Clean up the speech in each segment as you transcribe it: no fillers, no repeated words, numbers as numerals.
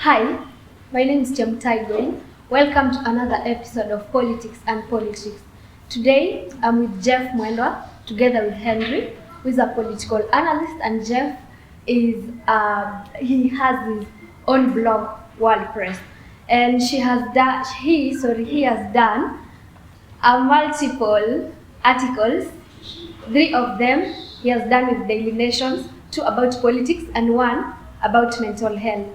Hi, my name is Chemutai. Welcome to another episode of Politics and Politrix. Today, I'm with Jeff Mwendwa, together with Henry, who is a political analyst, and Jeff is he has his own blog, World Press, and he has done multiple articles. 3 of them he has done with Daily Nations, 2 about politics, and 1 about mental health.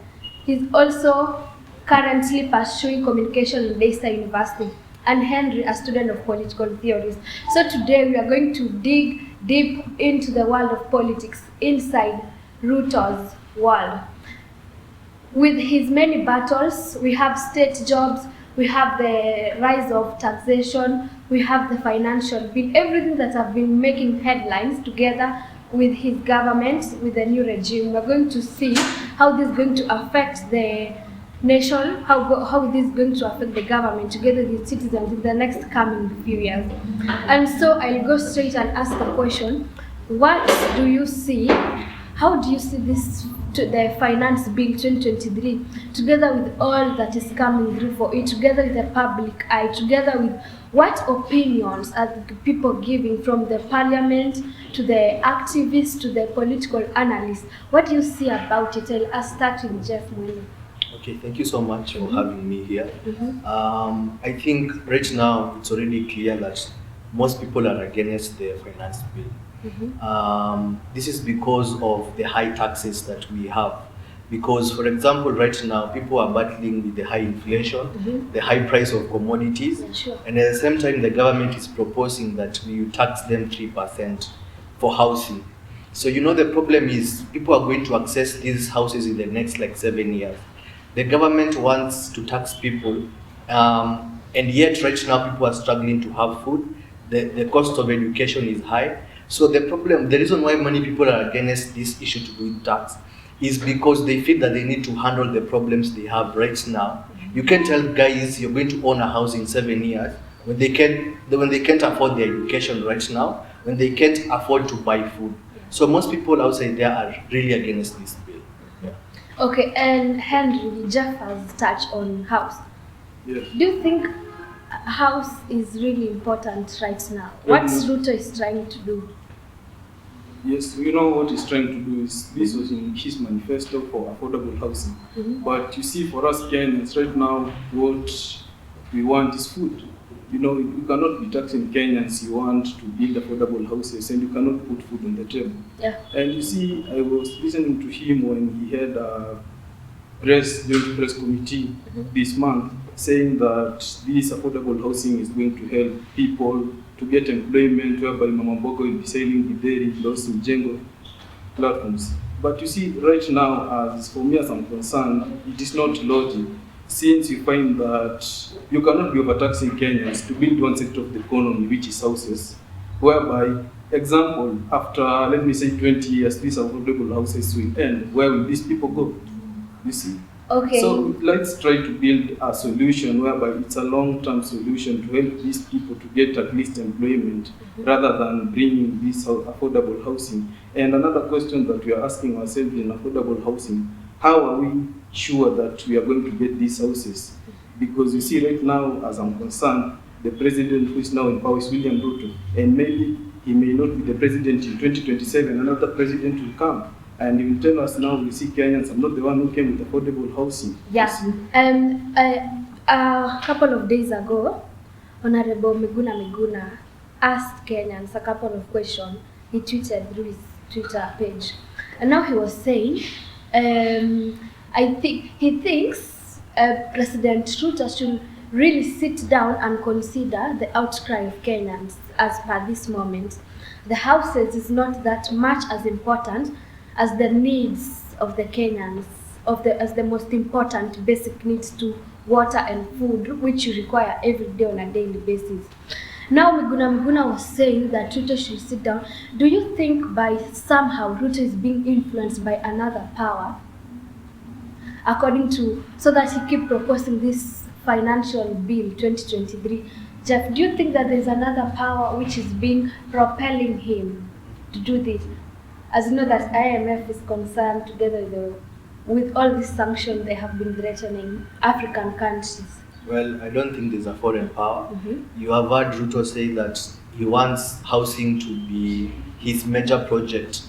He's also currently pursuing communication in Leicester University, and Henry, a student of political theories. So today we are going to dig deep into the world of politics inside Ruto's world. With his many battles, we have state jobs, we have the rise of taxation, we have the financial bill, everything that have been making headlines together with his government, with the new regime. We're going to see how this is going to affect the nation, how this is going to affect the government together with citizens in the next coming few years. And so I'll go straight and ask the question, what do you see, how do you see this, the Finance Bill 2023, together with all that is coming through for it, together with the public eye, together with what opinions are the people giving, from the parliament to the activists to the political analysts? What do you see about it? I'll start with Jeff Mwendwa. Okay, thank you so much for having me here. I think right now it's already clear that most people are against the finance bill. This is because of the high taxes that we have. Because, for example, right now people are battling with the high inflation, the high price of commodities, and at the same time the government is proposing that we tax them 3% for housing. So the problem is people are going to access these houses in the next 7 years. The government wants to tax people, and yet right now people are struggling to have food. The cost of education is high. So the reason why many people are against this issue to do tax is because they feel that they need to handle the problems they have right now. You can't tell guys you're going to own a house in 7 years when they can't afford their education right now, when they can't afford to buy food. So most people outside there are really against this bill. Yeah. Okay, and Henry, Jeff has touched on house. Yes. Do you think house is really important right now? What Ruto is trying to do? Yes, what he's trying to do is, this was in his manifesto for affordable housing. But you see, for us Kenyans right now, what we want is food. You cannot be taxing Kenyans. You want to build affordable houses and you cannot put food on the table. Yeah. And you see, I was listening to him when he had a joint press committee this month, saying that this affordable housing is going to help people to get employment, whereby Mama Mbogo will be selling Githeri, those in Jengo platforms. But you see, right now, as for me as I'm concerned, it is not logic, since you find that you cannot be overtaxing Kenyans to build one sector of the economy, which is houses, whereby, example, after, let me say 20 years, these affordable houses will end. Where will these people go? You see? Okay. So let's try to build a solution whereby it's a long-term solution to help these people to get at least employment, rather than bringing this affordable housing. And another question that we are asking ourselves in affordable housing, how are we sure that we are going to get these houses? Because you see right now, as I'm concerned, the president who is now in power is William Ruto, and maybe he may not be the president in 2027, another president will come. And he will tell us now, we see Kenyans, I'm not the one who came with affordable housing. Yeah. A couple of days ago, Honorable Miguna asked Kenyans a couple of questions. He tweeted through his Twitter page. And now he was saying, he thinks President Ruto should really sit down and consider the outcry of Kenyans as per this moment. The houses is not that much as important as the needs of the Kenyans, as the most important basic needs to water and food, which you require every day on a daily basis. Now Miguna was saying that Ruto should sit down. Do you think by somehow Ruto is being influenced by another power, so that he keep proposing this financial bill 2023? Jeff, do you think that there's another power which is being propelling him to do this? As you know that IMF is concerned together with the with all these sanctions they have been threatening African countries? Well, I don't think there's a foreign power. You have heard Ruto say that he wants housing to be his major project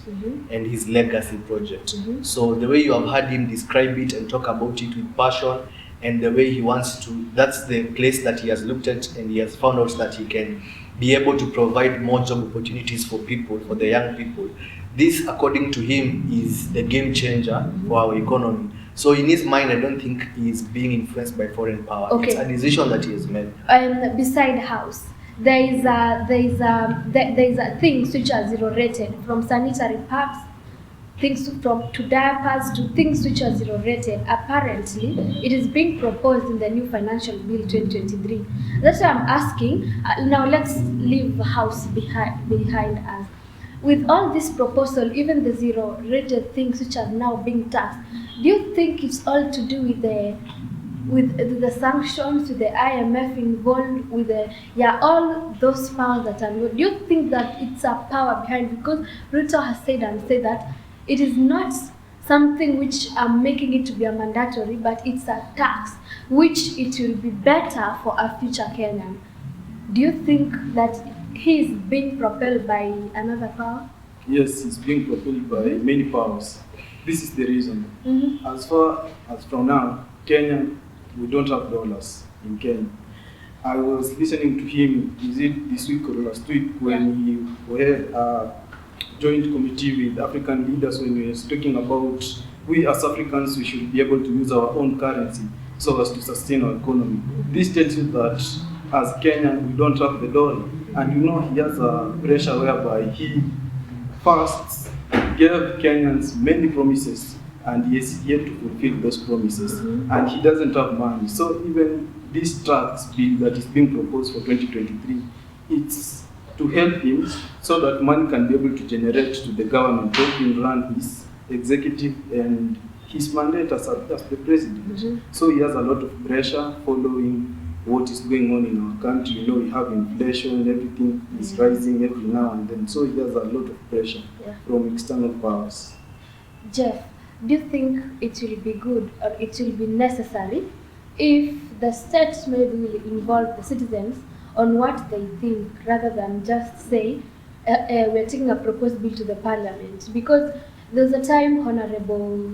and his legacy project. So the way you have heard him describe it and talk about it with passion, and the way he wants to, that's the place that he has looked at, and he has found out that he can be able to provide more job opportunities for people, for the young people. This, according to him, is the game changer for our economy. So in his mind, I don't think he is being influenced by foreign power. Okay. It's a decision that he has made. Beside house, there is a things which are zero rated, from sanitary pads, things to diapers, to things which are zero rated. Apparently, it is being proposed in the new financial bill 2023. That's why I'm asking. Now let's leave house behind us. With all this proposal, even the zero rated things which are now being taxed, do you think it's all to do with the sanctions, with the IMF involved, with all those powers that are not? Do you think that it's a power behind? Because Ruto has said that it is not something which I'm making it to be a mandatory, but it's a tax which it will be better for a future Kenyan. Do you think that he is being propelled by another power? Yes, he's being propelled by many powers. This is the reason. As far as from now, Kenya, we don't have dollars in Kenya. I was listening to him, is it this week or last week, when he had a joint committee with African leaders, when he was talking about we as Africans, we should be able to use our own currency so as to sustain our economy. This tells you that as Kenyan, we don't have the dollar. And you know, he has a pressure whereby he first gave Kenyans many promises, and he is yet to fulfill those promises, and he doesn't have money. So even this tax bill that is being proposed for 2023, it's to help him so that money can be able to generate to the government, help him run his executive and his mandate as the president. So he has a lot of pressure following what is going on in our country. You know, we have inflation, everything is rising every now and then. So he has a lot of pressure from external powers. Jeff, do you think it will be good or it will be necessary if the state maybe will involve the citizens on what they think, rather than just say we're taking a proposed bill to the parliament? Because there's a time Honorable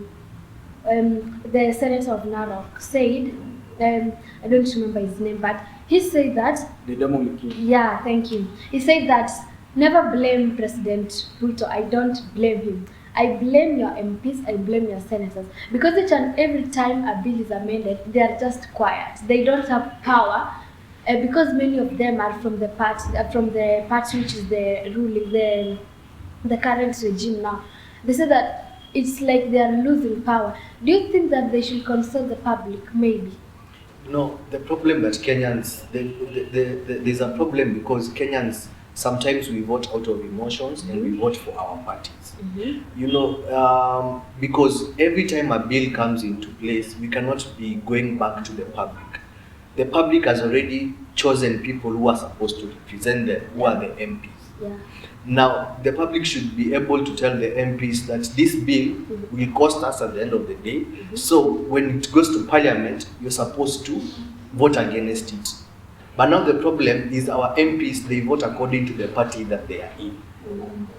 the Senator of Narok said, I don't remember his name, but he said that The Namango. yeah, thank you. He said that never blame President Ruto. I don't blame him. I blame your MPs, I blame your senators. Because each and every time a bill is amended, they are just quiet. They don't have power, because many of them are from the party which is the ruling, the current regime now. They say that it's like they are losing power. Do you think that they should consult the public, maybe? No, the problem that Kenyans, there's a problem because Kenyans, sometimes we vote out of emotions and we vote for our parties. You know, because every time a bill comes into place, we cannot be going back to the public. The public has already chosen people who are supposed to represent them, who are the MPs. Yeah. Now, the public should be able to tell the MPs that this bill will cost us at the end of the day. So when it goes to Parliament, you're supposed to vote against it. But now the problem is our MPs, they vote according to the party that they are in.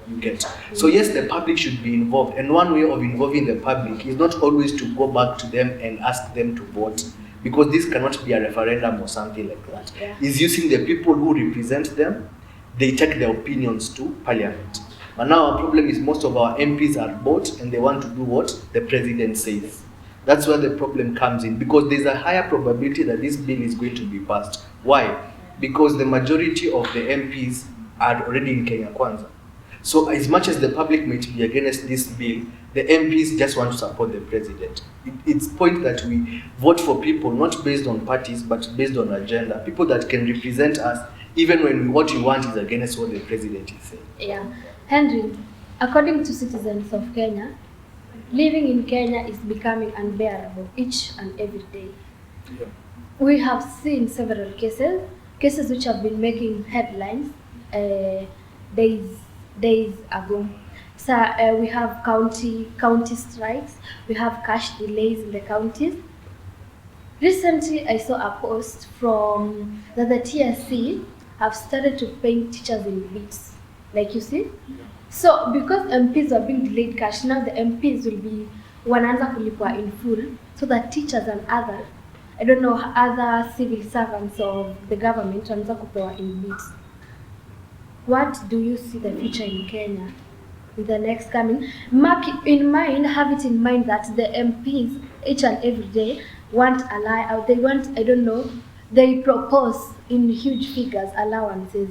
You get. So yes, the public should be involved. And one way of involving the public is not always to go back to them and ask them to vote, because this cannot be a referendum or something like that. It's using the people who represent them. They take their opinions to Parliament. But now our problem is most of our MPs are bought and they want to do what the president says. That's where the problem comes in, because there's a higher probability that this bill is going to be passed. Why? Because the majority of the MPs are already in Kenya Kwanza. So as much as the public might be against this bill, the MPs just want to support the president. It's point that we vote for people not based on parties but based on agenda, people that can represent us even when what we want is against what the president is saying. Yeah. Henry, according to citizens of Kenya, living in Kenya is becoming unbearable each and every day. Yeah. We have seen several cases which have been making headlines days ago. So we have county strikes. We have cash delays in the counties. Recently, I saw a post from that the TSC have started to pay teachers in bits, like you see. So because MPs are being delayed cash, now the MPs will be wanaanza kulipwa in full, so that teachers and other, I don't know, other civil servants of the government wanaanza kupewa in bits. What do you see the future in Kenya in the next coming? Have it in mind that the MPs each and every day want they want, I don't know, they propose in huge figures allowances.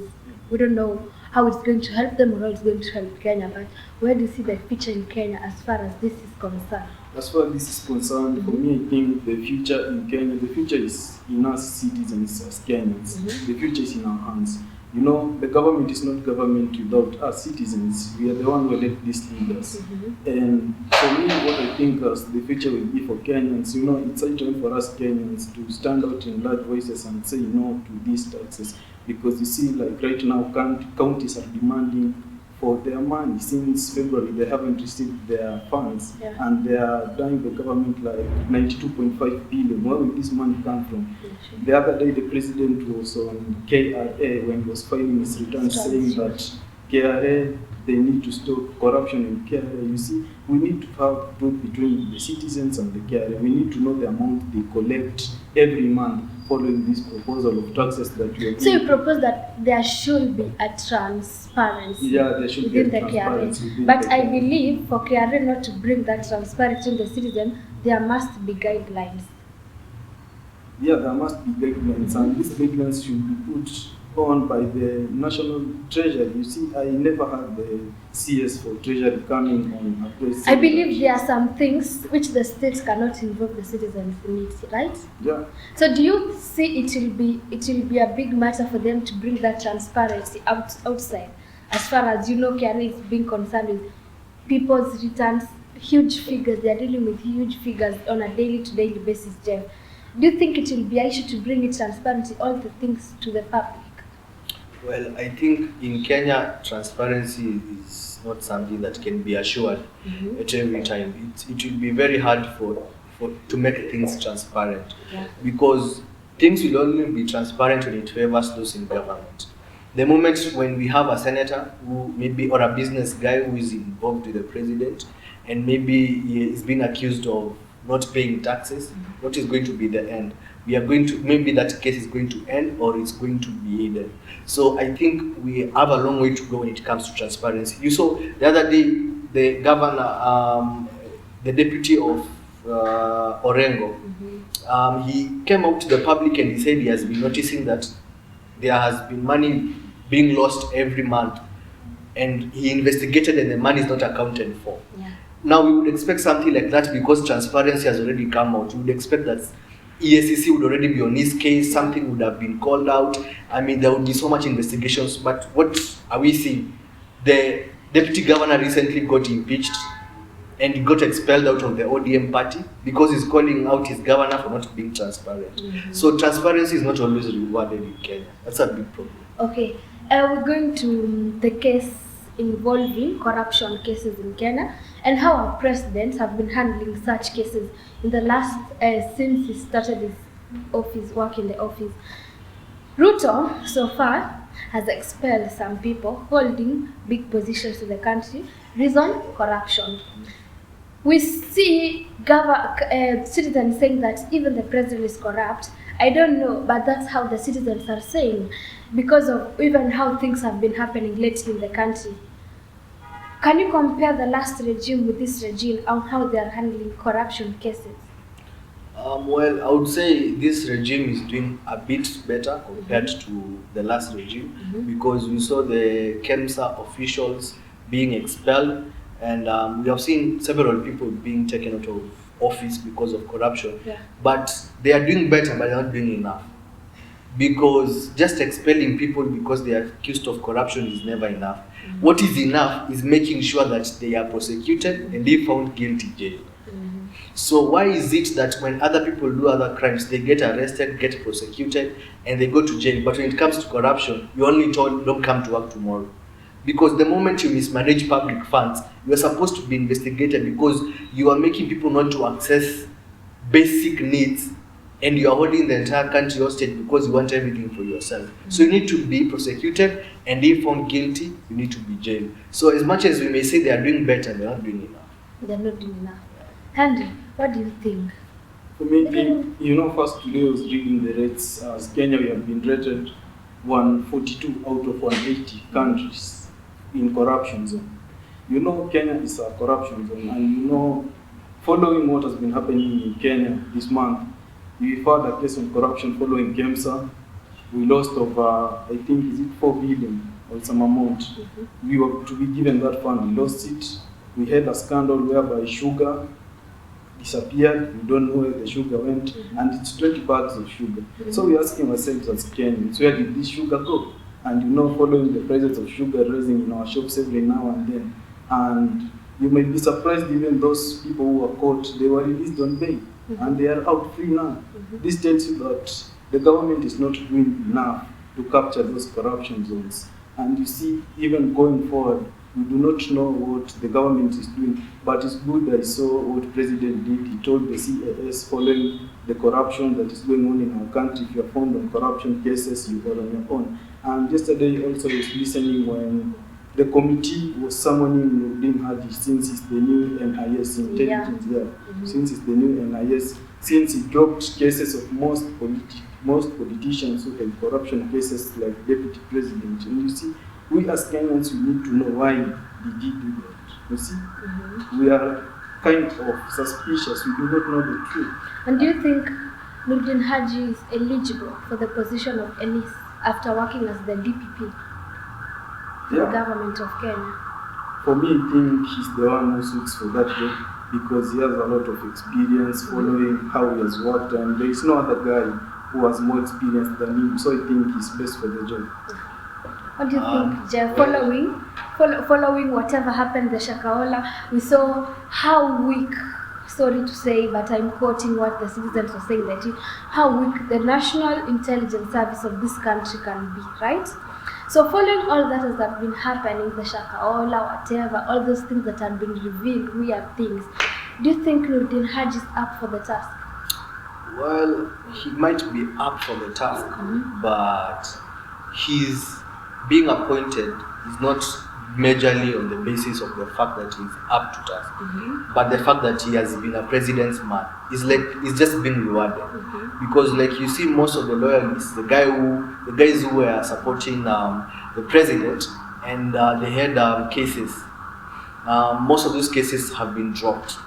We don't know how it's going to help them or how it's going to help Kenya, but where do you see the future in Kenya as far as this is concerned? As far as this is concerned, for me, I think the future in Kenya, the future is in us citizens as Kenyans. The future is in our hands. You know, the government is not government without us citizens. We are the one who elect these leaders. And for me, what I think as the future will be for Kenyans, you know, it's high time for us Kenyans to stand out in loud voices and say no to these taxes. Because you see, like right now, counties are demanding for their money. Since February, they haven't received their funds, and they are dying the government like 92.5 billion. Where will this money come from? The other day, the president was on KRA when he was filing his returns, saying that KRA, they need to stop corruption in KRA. You see, we need to have truth between the citizens and the KRA. We need to know the amount they collect every month following this proposal of taxes that we are doing. So you propose that there should be a transparency there should be a transparency KRA. But I believe for KRA not to bring that transparency in the citizen, there must be guidelines. Yeah, there must be guidelines, and these guidelines should be put on by the National Treasury. You see, I never had the CS for Treasury coming on a place. I believe there are some things which the states cannot involve the citizens in it, right? Yeah. So do you see it will be a big matter for them to bring that transparency outside, as far as you know, KRA is being concerned with people's returns, huge figures, they are dealing with huge figures on a daily basis, Jeff. Do you think it will be an issue to bring it transparency, all the things to the public? Well, I think in Kenya, transparency is not something that can be assured at every time. It will be very hard to make things transparent, because things will only be transparent when it favors those in government. The moment when we have a senator or a business guy who is involved with the president, and maybe he is being accused of not paying taxes, what is going to be the end? Maybe that case is going to end, or it's going to be hidden. So I think we have a long way to go when it comes to transparency. You saw the other day, the governor, the deputy of Orengo, he came out to the public and he said he has been noticing that there has been money being lost every month, and he investigated and the money is not accounted for. Now we would expect something like that, because transparency has already come out. We would expect that EACC would already be on his case, something would have been called out. I mean, there would be so much investigations, but what are we seeing? The deputy governor recently got impeached and he got expelled out of the ODM party because he's calling out his governor for not being transparent. So transparency is not always rewarded in Kenya. That's a big problem. Okay, we're going to the case involving corruption cases in Kenya, and how our presidents have been handling such cases in the last, since he started his work in the office. Ruto, so far, has expelled some people holding big positions in the country. Reason? Corruption. We see citizens saying that even the president is corrupt. I don't know, but that's how the citizens are saying, because of even how things have been happening lately in the country. Can you compare the last regime with this regime on how they are handling corruption cases? Well, I would say this regime is doing a bit better compared to the last regime, because we saw the KEMSA officials being expelled, and we have seen several people being taken out of office because of corruption. But they are doing better, but they are not doing enough. Because just expelling people because they are accused of corruption is never enough. What is enough is making sure that they are prosecuted and if found guilty, jailed. So why is it that when other people do other crimes, they get arrested, get prosecuted, and they go to jail, but when it comes to corruption, you're only told, don't come to work tomorrow? Because the moment you mismanage public funds, you are supposed to be investigated because you are making people not to access basic needs, and you are holding the entire country hostage because you want everything for yourself. So you need to be prosecuted, and if found guilty, you need to be jailed. So as much as we may say they are doing better, they are not doing enough. They're not doing enough. Henry, what do you think? For me, first today I was reading the rates. As Kenya, we have been rated 142 out of 180 countries in corruption zone. Kenya is a corruption zone, and following what has been happening in Kenya this month, we've had a case on corruption following KEMSA. We lost over, I think, is it 4 billion or some amount. We were to be given that fund, we lost it. We had a scandal whereby sugar disappeared, we don't know where the sugar went, and it's 20 bags of sugar. So we're asking ourselves as Kenyans, where did this sugar go? And following the prices of sugar rising in our shops every now and then. And you may be surprised, even those people who were caught, they were released on bail, and they are out free now. This tells you that the government is not doing enough to capture those corruption zones. And you see, even going forward, we do not know what the government is doing, but it's good that I saw what President did. He told the CAS, following the corruption that is going on in our country, if you are found on corruption cases, you are on your own. And yesterday also I was listening when the committee was summoning Mwendwa Haji, since he's the new NIS intelligence, since he's the new NIS, since he dropped cases of most politicians who had corruption cases like deputy president. And you see, we as Kenyans, we need to know why did he do that. You see, we are kind of suspicious. We do not know the truth. And do you think Mwendwa Haji is eligible for the position of NIS after working as the DPP? The government of Kenya? For me, I think he's the one who suits for that job because he has a lot of experience following how he has worked, and there is no other guy who has more experience than him. So I think he's best for the job. What do you think, Jeff? Following whatever happened, the Shakahola, we saw how weak, sorry to say, but I'm quoting what the citizens were saying, that how weak the National Intelligence Service of this country can be, right? So following all that has been happening, the Shakahola, whatever, all those things that have been revealed, weird things, do you think Mwendwa Haji is up for the task? Well, he might be up for the task, but his being appointed is not majorly on the basis of the fact that he's up to task, but the fact that he has been a president's man is it's just been rewarded. Because you see, most of the loyalists, the guys who were supporting the president, and they had cases. Most of those cases have been dropped.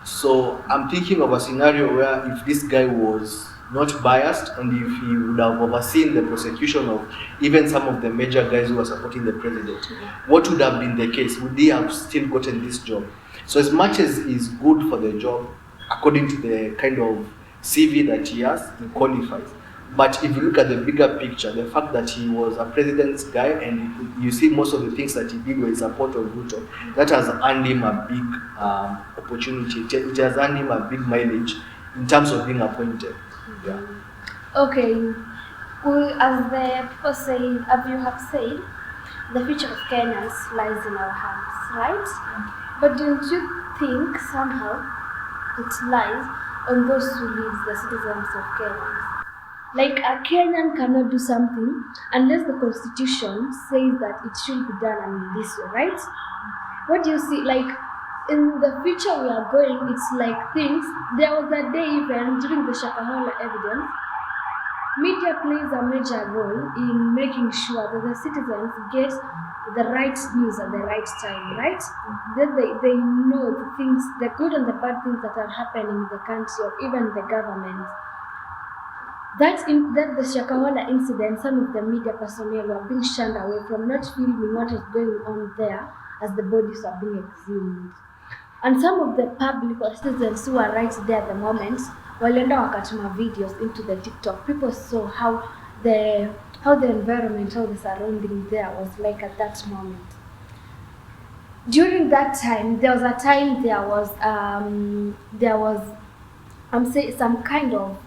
So I'm thinking of a scenario where if this guy was not biased, and if he would have overseen the prosecution of even some of the major guys who were supporting the president, what would have been the case? Would they have still gotten this job? So as much as he's good for the job, according to the kind of CV that he has, he qualifies. But if you look at the bigger picture, the fact that he was a president's guy, and you see most of the things that he did were in support of Ruto, that has earned him a big opportunity. It has earned him a big mileage in terms of being appointed. Yeah. Okay. As the people say, as you have said, the future of Kenyans lies in our hands, right? But don't you think somehow it lies on those who lead, the citizens of Kenya? Like, a Kenyan cannot do something unless the constitution says that it should be done in this way, right? What do you see? Like, in the future we are going, it's like things, there was a day even during the Shakahola evidence, media plays a major role in making sure that the citizens get the right news at the right time, right? That they know the things, the good and the bad things that are happening in the country or even the government. That the Shakahola incident, some of the media personnel were being shunned away from not filming what was going on there as the bodies are being exhumed. And some of the public or citizens who were right there at the moment, walienda wakatuma videos into the TikTok. People saw how the environment, how the surrounding there was like at that moment. During that time, there was some kind of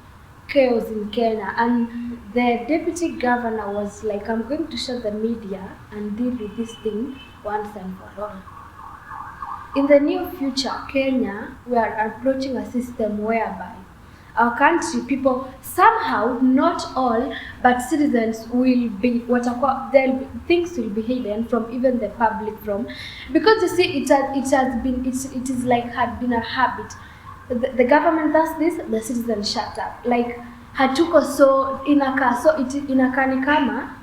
chaos in Kenya, and the deputy governor was like, I'm going to show the media and deal with this thing once and for all. In the near future, Kenya, we are approaching a system whereby our country, people somehow, not all, but citizens will be things will be hidden from even the public from, because you see it is like had been a habit. The government does this, the citizens shut up. Like hatuko so inakaa ni kama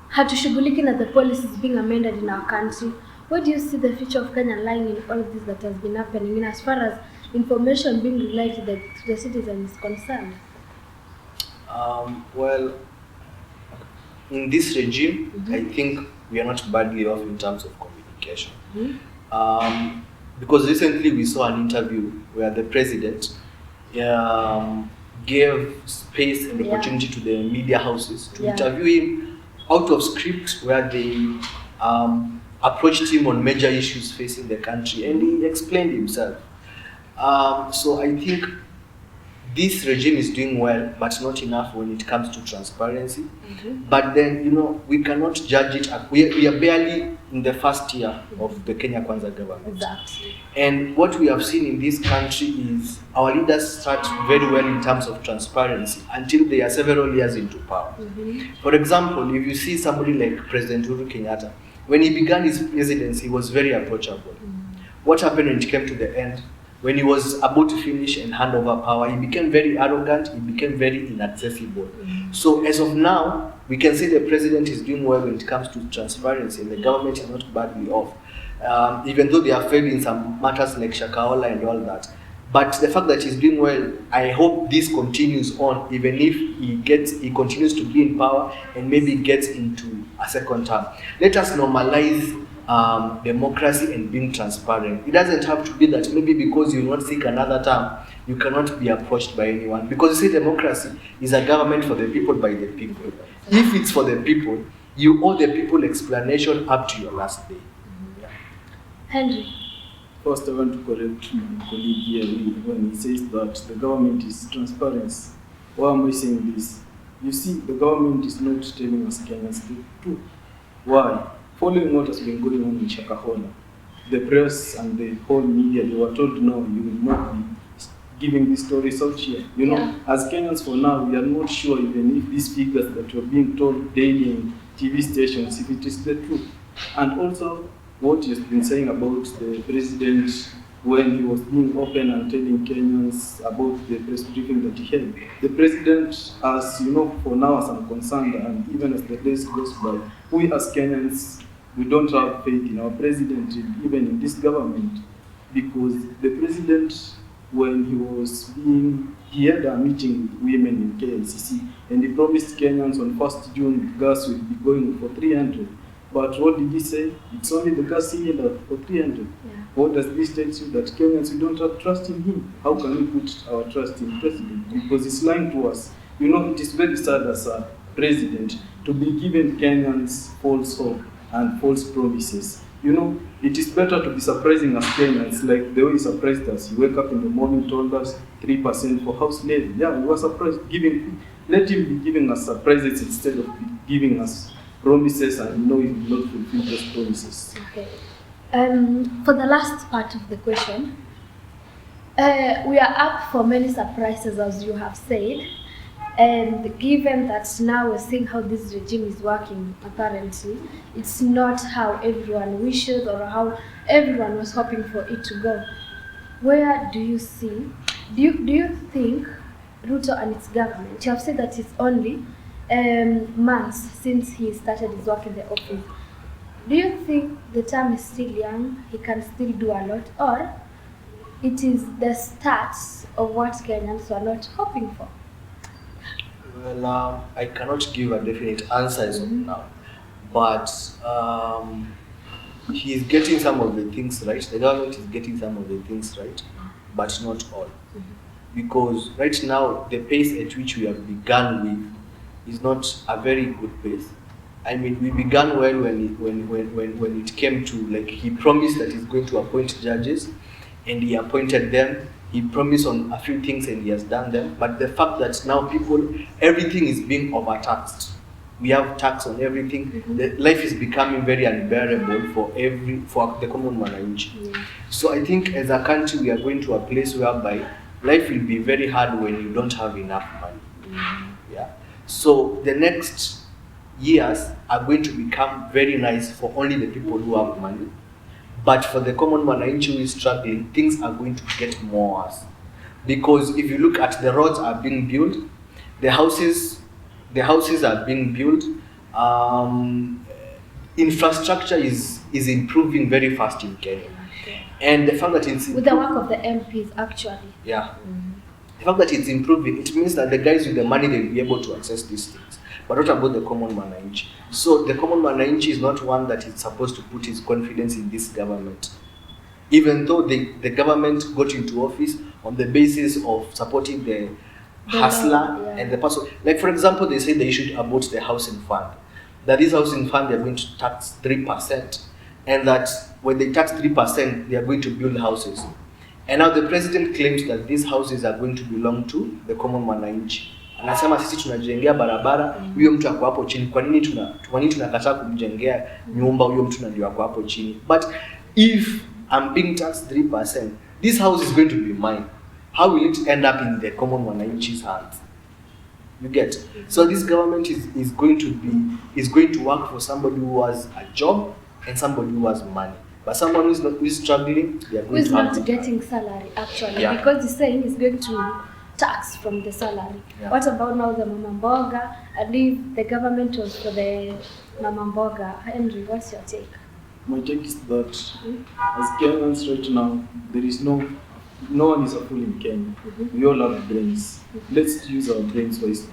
hatushughuliki na the policies being amended in our country. Where do you see the future of Kenya lying in all of this that has been happening, as far as information being relayed to the citizens is concerned? Well, in this regime, I think we are not badly off in terms of communication. Because recently we saw an interview where the president gave space and opportunity to the media houses to interview him out of script, where they approached him on major issues facing the country, and he explained himself. So I think this regime is doing well, but not enough when it comes to transparency. But then, we cannot judge it. We are barely in the first year of the Kenya Kwanza government. Exactly. And what we have seen in this country is our leaders start very well in terms of transparency until they are several years into power. For example, if you see somebody like President Uhuru Kenyatta, when he began his presidency, he was very approachable. What happened when it came to the end? When he was about to finish and hand over power, he became very arrogant, he became very inaccessible. So as of now, we can say the president is doing well when it comes to transparency, and the government is not badly off. Even though they are failed in some matters like Shakahola and all that. But the fact that he's doing well, I hope this continues on, even if he continues to be in power and maybe gets into a second term. Let us normalize democracy and being transparent. It doesn't have to be that maybe because you will not seek another term, you cannot be approached by anyone. Because you see, democracy is a government for the people, by the people. If it's for the people, you owe the people explanation up to your last day. Henry. First, I want to correct my colleague here when he says that the government is transparent. Why am I saying this? You see, the government is not telling us Kenyans the truth. Why? Following what has been going on in Shakahola, the press and the whole media, they were told, no, you will not be giving these stories out here. As Kenyans for now, we are not sure even if these figures that were being told daily in TV stations, if it is the truth. And also, what you've been saying about the president when he was being open and telling Kenyans about the press briefing that he had. The president, as you know, for now as I'm concerned, and even as the days goes by, we as Kenyans, we don't have faith in our president, even in this government, because the president, when he had a meeting with women in KLCC, and he promised Kenyans on 1st June, gas will be going for 300. But what did he say? It's only the gas cylinder for 300. What does this tell you? That Kenyans, we don't have trust in him. How can we put our trust in president? Because he's lying to us. It is very sad as a president to be giving Kenyans false hope and false promises. It is better to be surprising us Kenyans, like the way he surprised us. He wake up in the morning, told us 3% for house levy. Yeah, we were surprised. Let him be giving us surprises instead of giving us promises, and he will not fulfill those promises. Okay. For the last part of the question, we are up for many surprises, as you have said. And given that now we're seeing how this regime is working, apparently, it's not how everyone wishes or how everyone was hoping for it to go. Where do you see, do you think Ruto and its government, you have said that it's only months since he started his work in the office. Do you think the term is still young, he can still do a lot, or it is the stats of what Kenyans were not hoping for? Well, I cannot give a definite answer as of now, but he is getting some of the things right. The government is getting some of the things right, but not all. Because right now, the pace at which we have begun with is not a very good pace. I mean, we began well when it came to, like, he promised that he's going to appoint judges, and he appointed them. He promised on a few things and he has done them. But the fact that now everything is being overtaxed. We have tax on everything. The life is becoming very unbearable for the common mwananchi. Yeah. So I think as a country we are going to a place whereby life will be very hard when you don't have enough money. Yeah. So the next years are going to become very nice for only the people who have money. But for the common mwananchi who is struggling, things are going to get more worse. Because if you look at the roads are being built, the houses are being built, infrastructure is improving very fast in Kenya. Okay. And the fact that it's with the work of the MPs actually. Yeah. The fact that it's improving, it means that the guys with the money, they'll be able to access these things. But what about the common mwananchi? So the common mwananchi is not one that is supposed to put his confidence in this government. Even though the government got into office on the basis of supporting the hustler and the person. Like for example, they say they should abort the housing fund. That this housing fund, they're going to tax 3%. And that when they tax 3%, they are going to build houses. And now the president claims that these houses are going to belong to the common mwananchi. Anasema sisi tunajengea barabara, huyo mtu ako hapo chini. Kwa nini tunakataa kumjengea nyumba huyo mtu ndio ako hapo chini? But if I'm being taxed 3%, this house is going to be mine. How will it end up in the common mwananchi's hands? You get? So this government is going to work for somebody who has a job and somebody who has money. But someone who is struggling, they are going who is to not getting salary actually, because he's saying he's going to tax from the salary. Yeah. What about now the mama mboga? And if the government was for the mama mboga, Henry, what's your take? My take is that as Kenyans right now, there is no one is a fool in Kenya. We all have brains. Let's use our brains wisely.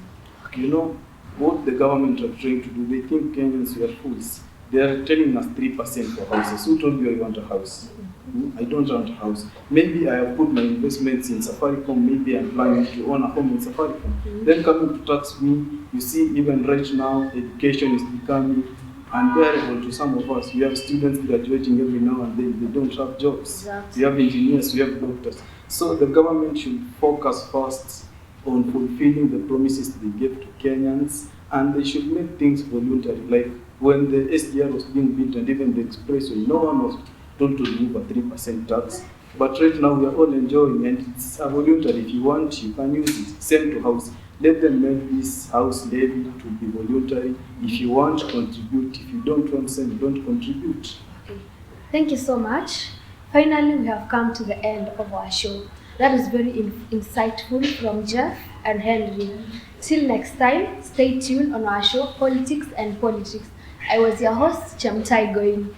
You know what the government are trying to do? They think Kenyans we are fools. They are telling us 3% for houses. Who told you I want a house? I don't want a house. Maybe I have put my investments in Safaricom. Maybe I'm planning to own a home in Safaricom. Then coming to tax me, you see even right now, education is becoming unbearable to some of us. We have students graduating every now and then. They don't have jobs. Exactly. We have engineers, we have doctors. So the government should focus first on fulfilling the promises they gave to Kenyans, and they should make things voluntary. Like when the SDR was being built and even the expressway, no one was told to remove a 3% tax. But right now we are all enjoying, and it's a voluntary. If you want, you can use it. Same to house. Let them make this house levy to be voluntary. If you want, contribute. If you don't want, send, don't contribute. Okay. Thank you so much. Finally, we have come to the end of our show. That is very insightful from Jeff and Henry. Till next time, stay tuned on our show, Politics and Politrix. I was your host, Chemutai going.